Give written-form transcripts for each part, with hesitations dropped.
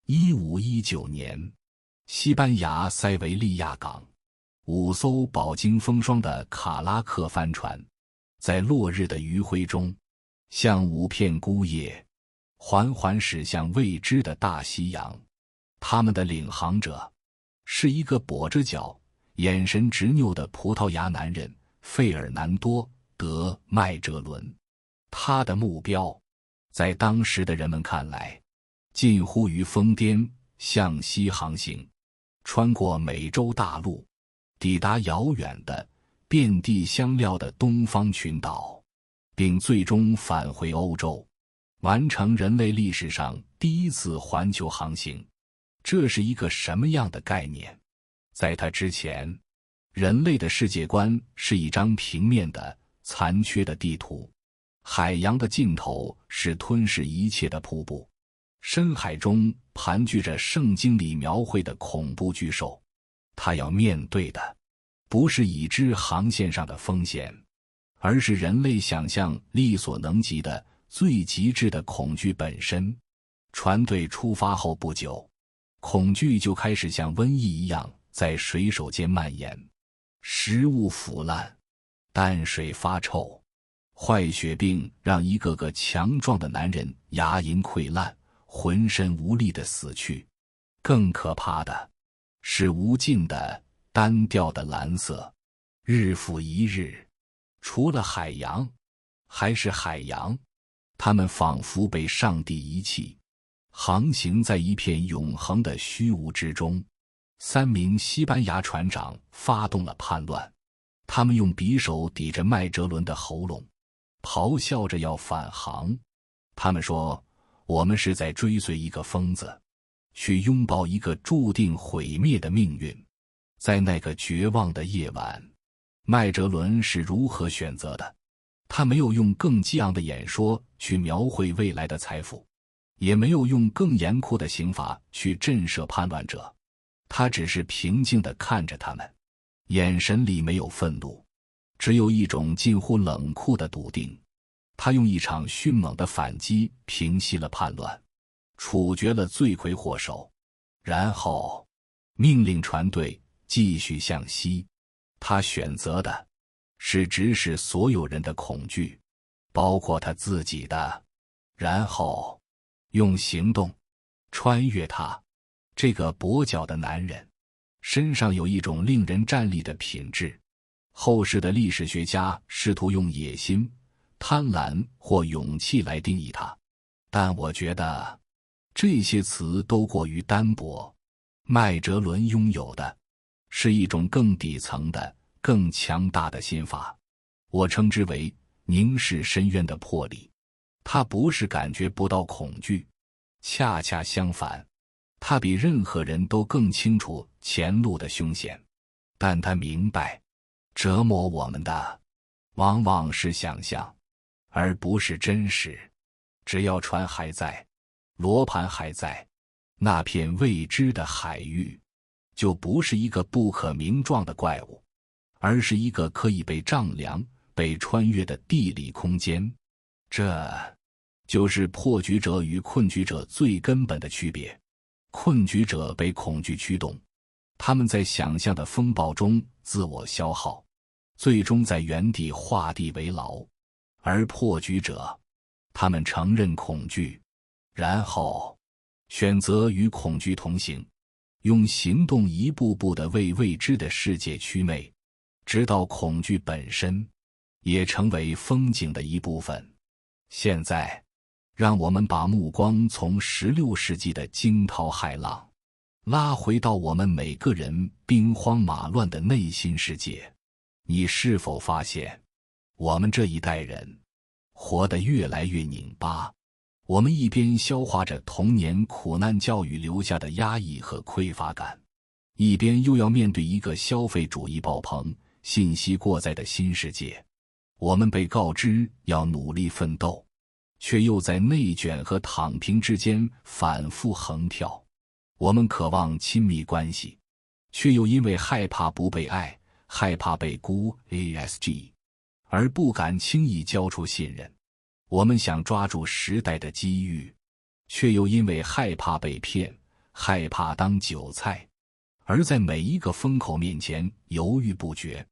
1519年，西班牙塞维利亚港，5艘饱经风霜的卡拉克帆船，在落日的余晖中，像5片孤叶，缓缓驶向未知的大西洋。他们的领航者是一个跛着脚、眼神执拗的葡萄牙男人费尔南多·德麦哲伦。他的目标，在当时的人们看来，近乎于疯癫，向西航行，穿过美洲大陆，抵达遥远的遍地香料的东方群岛，并最终返回欧洲，完成人类历史上第一次环球航行。这是一个什么样的概念？在它之前，人类的世界观是一张平面的残缺的地图，海洋的尽头是吞噬一切的瀑布，深海中盘踞着圣经里描绘的恐怖巨兽。他要面对的不是已知航线上的风险，而是人类想象力所能及的最极致的恐惧本身。船队出发后不久，恐惧就开始像瘟疫一样在水手间蔓延，食物腐烂，淡水发臭，坏血病让一个个强壮的男人牙龈溃烂，浑身无力地死去。更可怕的是无尽的单调的蓝色，日复一日，除了海洋还是海洋，他们仿佛被上帝遗弃，航行在一片永恒的虚无之中。3名西班牙船长发动了叛乱，他们用匕首抵着麦哲伦的喉咙，咆哮着要返航。他们说，我们是在追随一个疯子，去拥抱一个注定毁灭的命运。在那个绝望的夜晚，麦哲伦是如何选择的？他没有用更激昂的演说去描绘未来的财富，也没有用更严酷的刑罚去震慑叛乱者，他只是平静地看着他们，眼神里没有愤怒，只有一种近乎冷酷的笃定。他用一场迅猛的反击平息了叛乱，处决了罪魁祸首，然后命令船队继续向西。他选择的是直视所有人的恐惧，包括他自己的，然后用行动穿越他。这个跛脚的男人身上有一种令人战栗的品质，后世的历史学家试图用野心、贪婪或勇气来定义他，但我觉得这些词都过于单薄。麦哲伦拥有的是一种更底层的、更强大的心法，我称之为凝视深渊的魄力。他不是感觉不到恐惧，恰恰相反，他比任何人都更清楚前路的凶险，但他明白，折磨我们的往往是想象，而不是真实。只要船还在，罗盘还在，那片未知的海域就不是一个不可名状的怪物，而是一个可以被丈量、被穿越的地理空间。这就是破局者与困局者最根本的区别。困局者被恐惧驱动，他们在想象的风暴中自我消耗，最终在原地画地为牢。而破局者，他们承认恐惧，然后选择与恐惧同行，用行动一步步地为未知的世界祛魅，直到恐惧本身也成为风景的一部分。现在让我们把目光从16世纪的惊涛骇浪拉回到我们每个人兵荒马乱的内心世界。你是否发现，我们这一代人活得越来越拧巴？我们一边消化着童年苦难教育留下的压抑和匮乏感，一边又要面对一个消费主义爆棚、信息过载的新世界。我们被告知要努力奋斗，却又在内卷和躺平之间反复横跳。我们渴望亲密关系，却又因为害怕不被爱、害怕被孤 ASG 而不敢轻易交出信任。我们想抓住时代的机遇，却又因为害怕被骗、害怕当韭菜，而在每一个风口面前犹豫不决。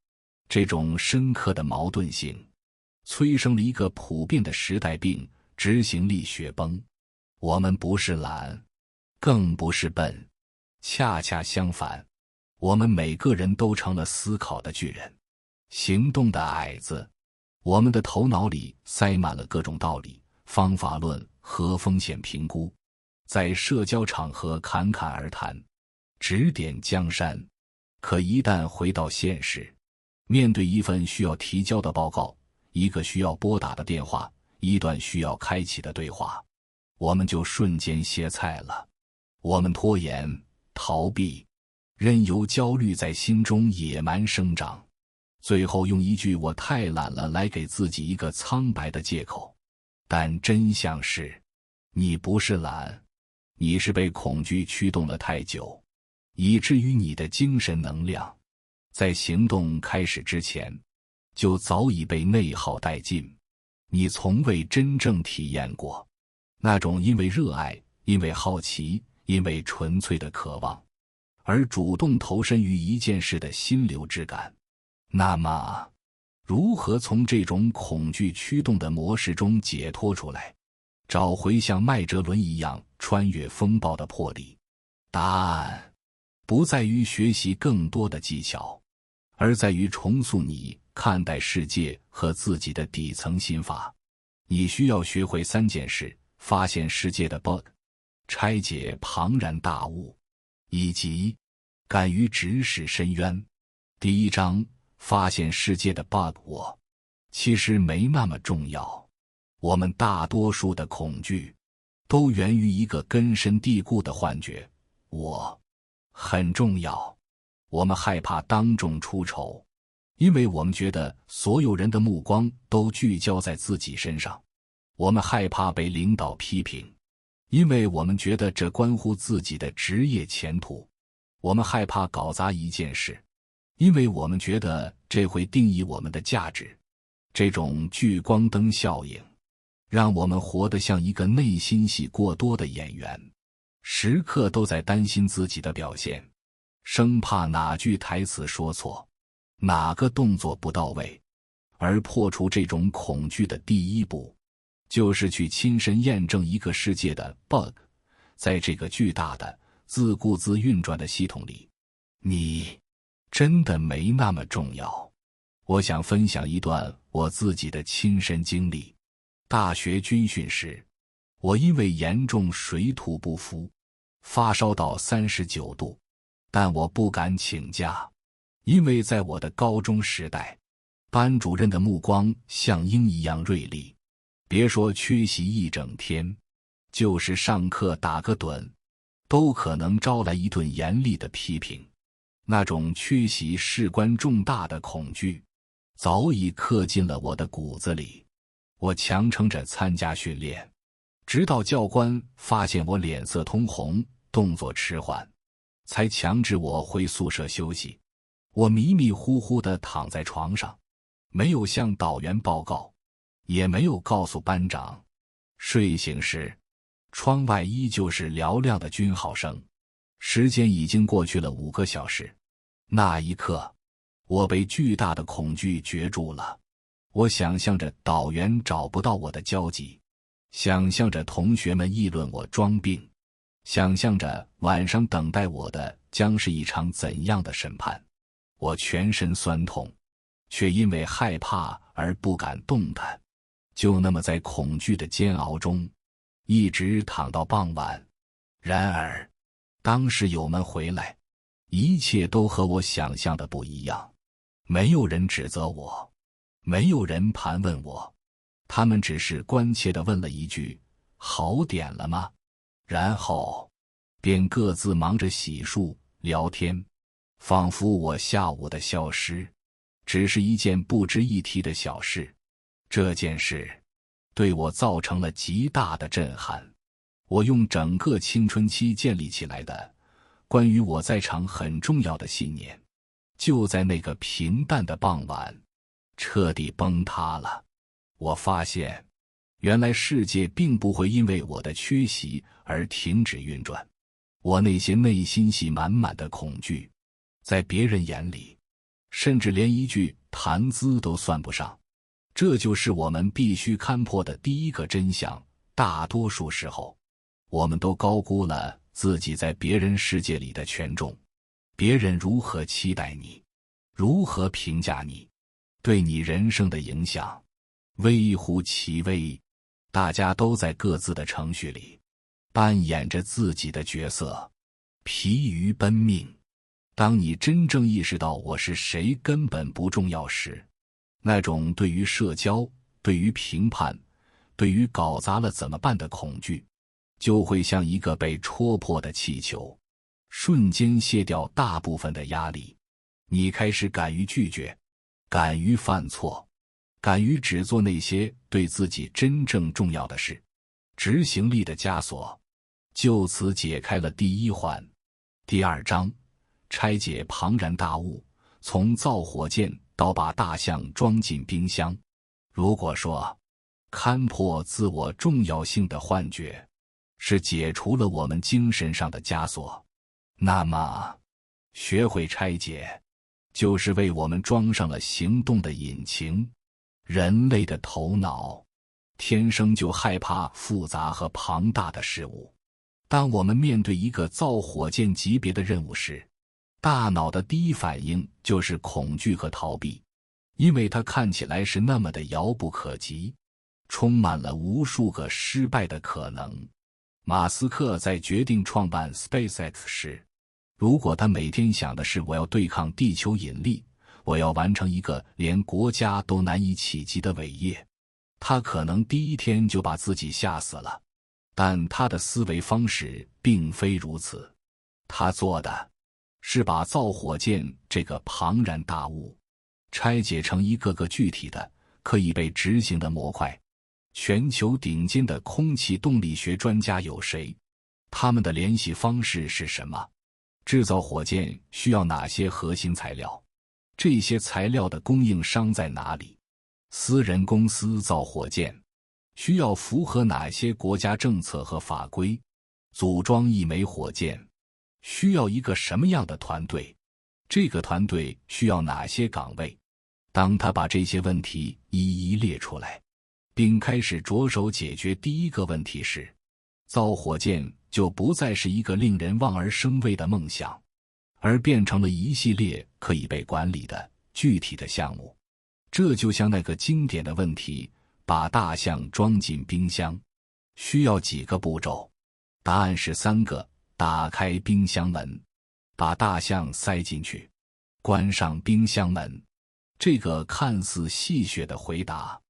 这种深刻的矛盾性催生了一个普遍的时代病：执行力雪崩。我们不是懒，更不是笨，恰恰相反，我们每个人都成了思考的巨人，行动的矮子。我们的头脑里塞满了各种道理、方法论和风险评估，在社交场合侃侃而谈，指点江山。可一旦回到现实，面对一份需要提交的报告，一个需要拨打的电话，一段需要开启的对话，我们就瞬间歇菜了。我们拖延、逃避，任由焦虑在心中野蛮生长，最后用一句“我太懒了”来给自己一个苍白的借口。但真相是，你不是懒，你是被恐惧驱动了太久，以至于你的精神能量在行动开始之前就早已被内耗殆尽。你从未真正体验过那种因为热爱、因为好奇、因为纯粹的渴望而主动投身于一件事的心流之感。那么，如何从这种恐惧驱动的模式中解脱出来，找回像麦哲伦一样穿越风暴的魄力？答案不在于学习更多的技巧，而在于重塑你看待世界和自己的底层心法。你需要学会3件事：发现世界的 bug， 拆解庞然大物，以及敢于直视深渊。第1章，发现世界的 bug。 我其实没那么重要。我们大多数的恐惧都源于一个根深蒂固的幻觉：我很重要。我们害怕当众出丑，因为我们觉得所有人的目光都聚焦在自己身上。我们害怕被领导批评，因为我们觉得这关乎自己的职业前途。我们害怕搞砸一件事，因为我们觉得这会定义我们的价值。这种聚光灯效应让我们活得像一个内心戏过多的演员，时刻都在担心自己的表现，生怕哪句台词说错，哪个动作不到位。而破除这种恐惧的第一步，就是去亲身验证一个世界的 bug。 在这个巨大的自顾自运转的系统里，你真的没那么重要。我想分享一段我自己的亲身经历。大学军训时，我因为严重水土不服，发烧到39度，但我不敢请假，因为在我的高中时代，班主任的目光像鹰一样锐利，别说缺席一整天，就是上课打个盹，都可能招来一顿严厉的批评。那种缺席事关重大的恐惧早已刻进了我的骨子里。我强撑着参加训练，直到教官发现我脸色通红，动作迟缓，才强制我回宿舍休息。我迷迷糊糊地躺在床上，没有向导员报告，也没有告诉班长。睡醒时，窗外依旧是嘹亮的军号声，时间已经过去了5个小时。那一刻，我被巨大的恐惧攫住了。我想象着导员找不到我的交集，想象着同学们议论我装病，想象着晚上等待我的将是一场怎样的审判。我全身酸痛，却因为害怕而不敢动弹，就那么在恐惧的煎熬中一直躺到傍晚。然而当室友们回来，一切都和我想象的不一样。没有人指责我，没有人盘问我，他们只是关切地问了一句：好点了吗？然后便各自忙着洗漱聊天，仿佛我下午的消失只是一件不值一提的小事。这件事对我造成了极大的震撼。我用整个青春期建立起来的关于我在场很重要的信念，就在那个平淡的傍晚彻底崩塌了。我发现，原来世界并不会因为我的缺席而停止运转。我那些内心戏满满的恐惧，在别人眼里，甚至连一句谈资都算不上。这就是我们必须勘破的第一个真相。大多数时候，我们都高估了自己在别人世界里的权重。别人如何期待你，如何评价你，对你人生的影响微乎其微。大家都在各自的程序里扮演着自己的角色，疲于奔命。当你真正意识到我是谁根本不重要时，那种对于社交、对于评判、对于搞砸了怎么办的恐惧，就会像一个被戳破的气球，瞬间卸掉大部分的压力。你开始敢于拒绝，敢于犯错，敢于只做那些对自己真正重要的事。执行力的枷锁就此解开了第一环。第二章，拆解庞然大物，从造火箭到把大象装进冰箱。如果说勘破自我重要性的幻觉是解除了我们精神上的枷锁，那么学会拆解就是为我们装上了行动的引擎。人类的头脑天生就害怕复杂和庞大的事物。当我们面对一个造火箭级别的任务时，大脑的第一反应就是恐惧和逃避，因为它看起来是那么的遥不可及，充满了无数个失败的可能。马斯克在决定创办 SpaceX 时，如果他每天想的是我要对抗地球引力，我要完成一个连国家都难以企及的伟业，他可能第一天就把自己吓死了。但他的思维方式并非如此，他做的是把造火箭这个庞然大物拆解成一个个具体的、可以被执行的模块。全球顶尖的空气动力学专家有谁？他们的联系方式是什么？制造火箭需要哪些核心材料？这些材料的供应商在哪里？私人公司造火箭需要符合哪些国家政策和法规？组装一枚火箭需要一个什么样的团队？这个团队需要哪些岗位？当他把这些问题一一列出来，并开始着手解决第一个问题时，造火箭就不再是一个令人望而生畏的梦想，而变成了一系列可以被管理的具体的项目。这就像那个经典的问题，把大象装进冰箱需要几个步骤？答案是3个：打开冰箱门，把大象塞进去，关上冰箱门。这个看似戏谑的回答，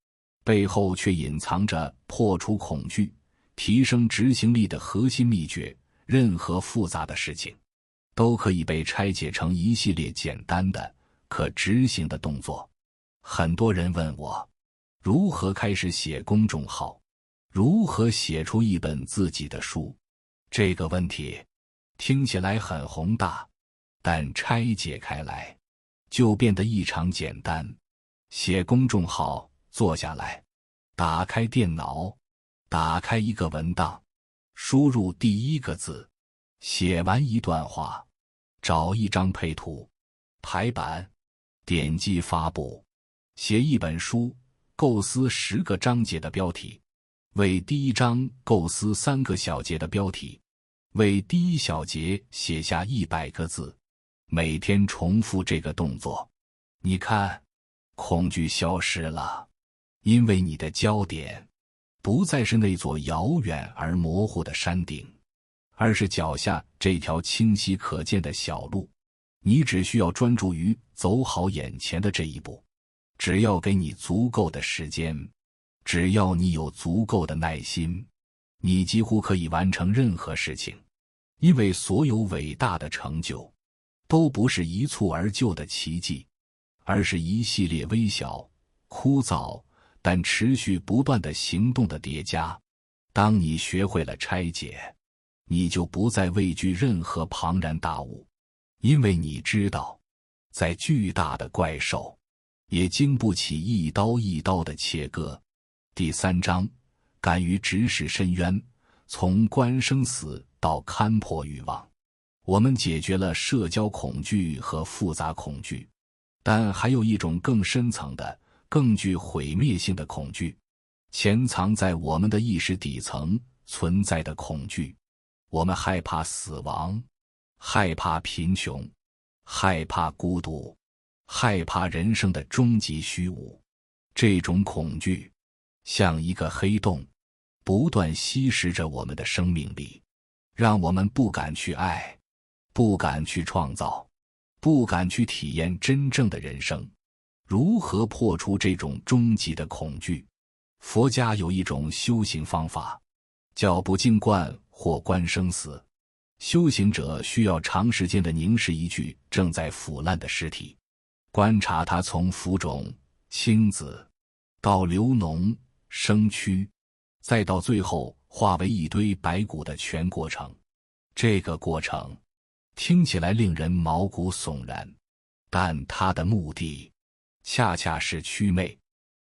背后却隐藏着破除恐惧、提升执行力的核心秘诀。任何复杂的事情都可以被拆解成一系列简单的、可执行的动作。很多人问我，如何开始写公众号？如何写出一本自己的书？这个问题听起来很宏大，但拆解开来就变得异常简单。写公众号，坐下来，打开电脑，打开一个文档，输入第一个字，写完一段话，找一张配图，排版，点击发布，写一本书，构思10个章节的标题，为第一章构思3个小节的标题，为第一小节写下100个字，每天重复这个动作。你看，恐惧消失了，因为你的焦点不再是那座遥远而模糊的山顶，而是脚下这条清晰可见的小路。你只需要专注于走好眼前的这一步，只要给你足够的时间，只要你有足够的耐心，你几乎可以完成任何事情。因为所有伟大的成就都不是一蹴而就的奇迹，而是一系列微小、枯燥但持续不断的行动的叠加。当你学会了拆解，你就不再畏惧任何庞然大物，因为你知道，再巨大的怪兽也经不起一刀一刀的切割。第3章，敢于直视深渊，从观生死到看破欲望，我们解决了社交恐惧和复杂恐惧，但还有一种更深层的、更具毁灭性的恐惧，潜藏在我们的意识底层存在的恐惧。我们害怕死亡，害怕贫穷，害怕孤独，害怕人生的终极虚无。这种恐惧像一个黑洞，不断吸食着我们的生命力，让我们不敢去爱，不敢去创造，不敢去体验真正的人生。如何破除这种终极的恐惧？佛家有一种修行方法，叫不净观或观生死。修行者需要长时间地凝视一具正在腐烂的尸体，观察它从浮肿、青紫到流脓、生蛆，再到最后化为一堆白骨的全过程。这个过程听起来令人毛骨悚然，但它的目的恰恰是祛魅。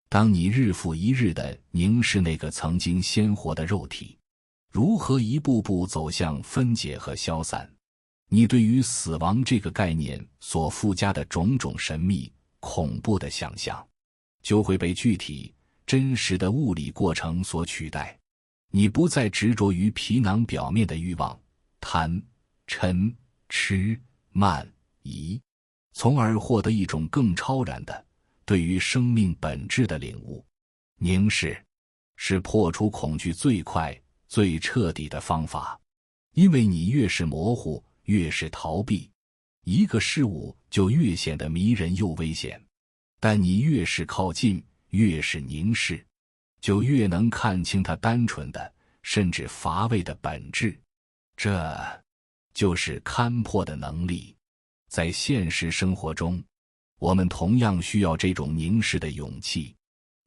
当你日复一日地凝视那个曾经鲜活的肉体，如何一步步走向分解和消散，你对于死亡这个概念所附加的种种神秘、恐怖的想象，就会被具体、真实的物理过程所取代。你不再执着于皮囊表面的欲望、贪、嗔、痴、慢、疑，从而获得一种更超然的对于生命本质的领悟。凝视是破除恐惧最快、最彻底的方法，因为你越是模糊，越是逃避，一个事物就越显得迷人又危险。但你越是靠近，越是凝视，就越能看清它单纯的，甚至乏味的本质。这就是看破的能力。在现实生活中，我们同样需要这种凝视的勇气。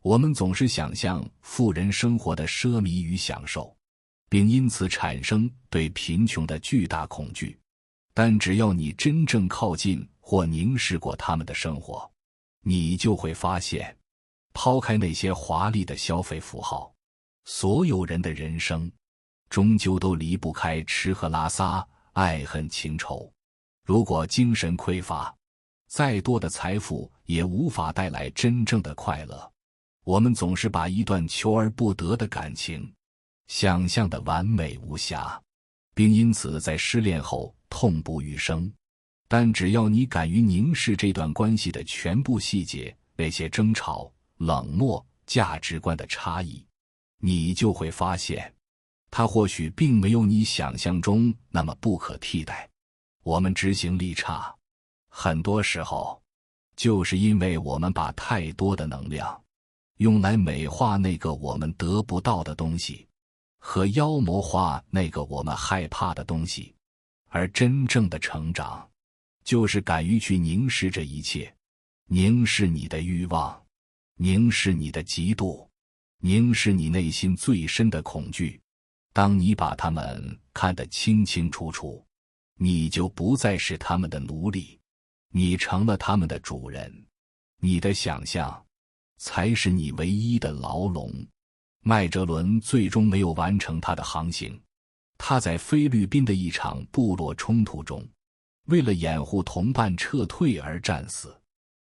我们总是想象富人生活的奢靡与享受，并因此产生对贫穷的巨大恐惧。但只要你真正靠近或凝视过他们的生活，你就会发现，抛开那些华丽的消费符号，所有人的人生终究都离不开吃喝拉撒、爱恨情仇。如果精神匮乏，再多的财富也无法带来真正的快乐。我们总是把一段求而不得的感情想象得完美无瑕，并因此在失恋后痛不欲生。但只要你敢于凝视这段关系的全部细节，那些争吵、冷漠、价值观的差异，你就会发现，它或许并没有你想象中那么不可替代。我们执行力差，很多时候就是因为我们把太多的能量用来美化那个我们得不到的东西，和妖魔化那个我们害怕的东西。而真正的成长，就是敢于去凝视这一切，凝视你的欲望，凝视你的嫉妒，凝视你内心最深的恐惧。当你把它们看得清清楚楚，你就不再是他们的奴隶，你成了他们的主人。你的想象才是你唯一的牢笼。麦哲伦最终没有完成他的航行，他在菲律宾的一场部落冲突中，为了掩护同伴撤退而战死。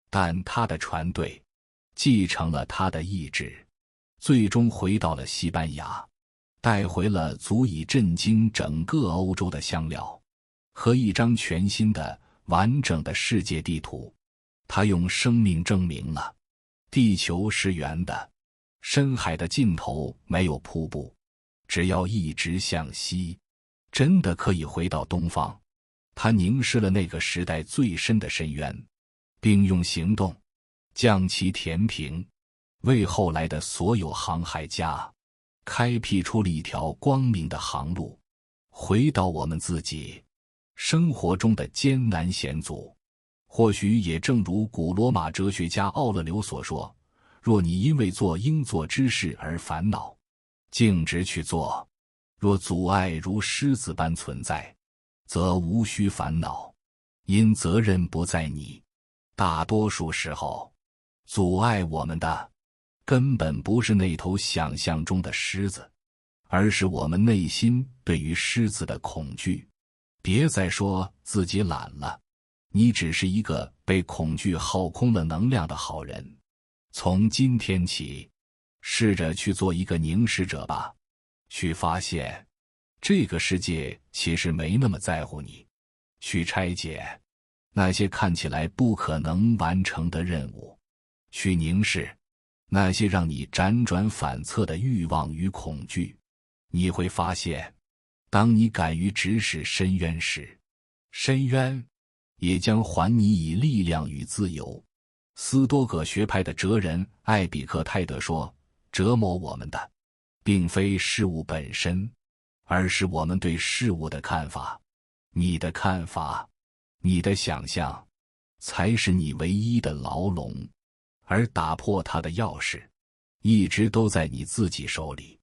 但他的船队继承了他的意志，最终回到了西班牙，带回了足以震惊整个欧洲的香料和一张全新的、完整的世界地图。他用生命证明了，地球是圆的，深海的尽头没有瀑布，只要一直向西，真的可以回到东方。他凝视了那个时代最深的深渊，并用行动将其填平，为后来的所有航海家开辟出了一条光明的航路，回到我们自己生活中的艰难险阻。或许也正如古罗马哲学家奥勒留所说，若你因为做应做之事而烦恼，径直去做；若阻碍如狮子般存在，则无需烦恼，因责任不在你。大多数时候，阻碍我们的根本不是那头想象中的狮子，而是我们内心对于狮子的恐惧。别再说自己懒了，你只是一个被恐惧耗空了能量的好人。从今天起，试着去做一个凝视者吧，去发现这个世界其实没那么在乎你，去拆解那些看起来不可能完成的任务，去凝视那些让你辗转反侧的欲望与恐惧。你会发现，当你敢于直视深渊时，深渊也将还你以力量与自由。斯多葛学派的哲人艾比克泰德说，折磨我们的并非事物本身，而是我们对事物的看法。你的看法，你的想象，才是你唯一的牢笼，而打破它的钥匙，一直都在你自己手里。